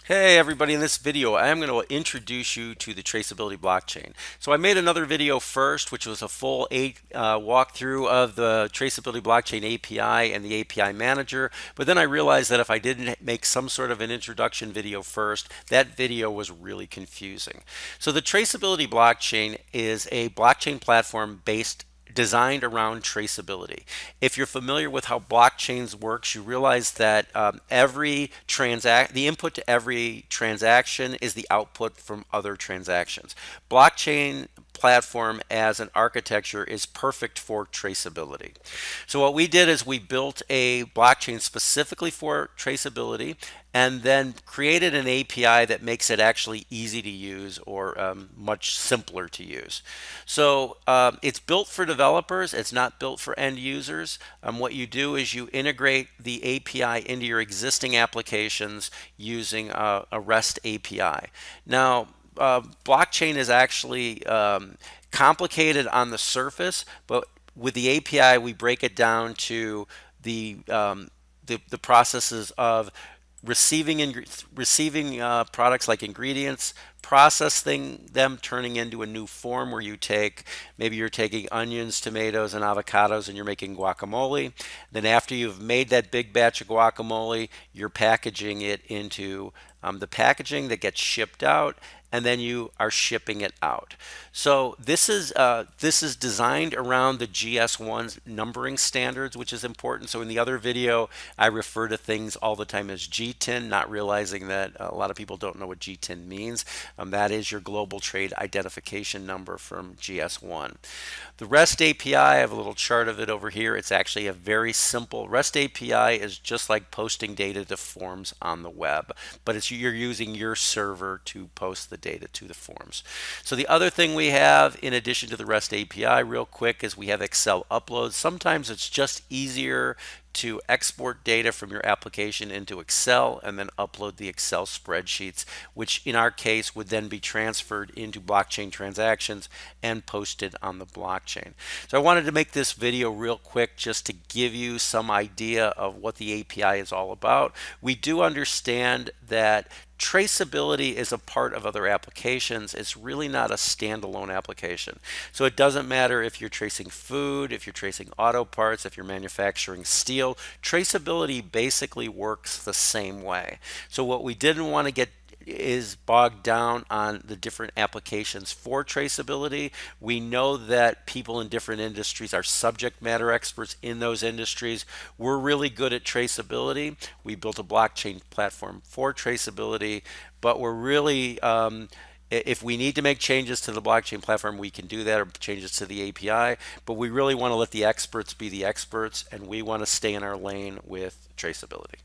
Hey everybody, in this video I am going to introduce you to the traceability blockchain. So I made another video first which was a full walkthrough of the traceability blockchain API and the API manager, but then I realized that if I didn't make some sort of an introduction video first, that video was really confusing. So the traceability blockchain is a blockchain platform designed around traceability. If you're familiar with how blockchains works, you realize that the input to every transaction is the output from other transactions. Blockchain platform as an architecture is perfect for traceability. So what we did is we built a blockchain specifically for traceability and then created an API that makes it actually easy to use or much simpler to use. So it's built for developers. It's not built for end users. What you do is you integrate the API into your existing applications using a REST API. Now, blockchain is actually complicated on the surface, but with the API, we break it down to the processes of receiving products like ingredients, processing them, turning into a new form where maybe you're taking onions, tomatoes, and avocados, and you're making guacamole. Then after you've made that big batch of guacamole, you're packaging it into the packaging that gets shipped out, and then you are shipping it out. So this is designed around the GS1 numbering standards, which is important. So in the other video, I refer to things all the time as GTIN, not realizing that a lot of people don't know what GTIN means. That is your global trade identification number from GS1. The REST API, I have a little chart of it over here. It's actually a very simple REST API is just like posting data to forms on the web, but you're using your server to post the data to the forms. So the other thing we have in addition to the REST API real quick is we have Excel uploads. Sometimes it's just easier to export data from your application into Excel and then upload the Excel spreadsheets, which in our case would then be transferred into blockchain transactions and posted on the blockchain. So I wanted to make this video real quick just to give you some idea of what the API is all about. We do understand that traceability is a part of other applications. It's really not a standalone application. So it doesn't matter if you're tracing food, if you're tracing auto parts, if you're manufacturing steel. Traceability basically works the same way. So what we didn't want to get is bogged down on the different applications for traceability. We know that people in different industries are subject matter experts in those industries. We're really good at traceability. We built a blockchain platform for traceability, but we're really if we need to make changes to the blockchain platform, we can do that, or changes to the API, but we really want to let the experts be the experts, and we want to stay in our lane with traceability.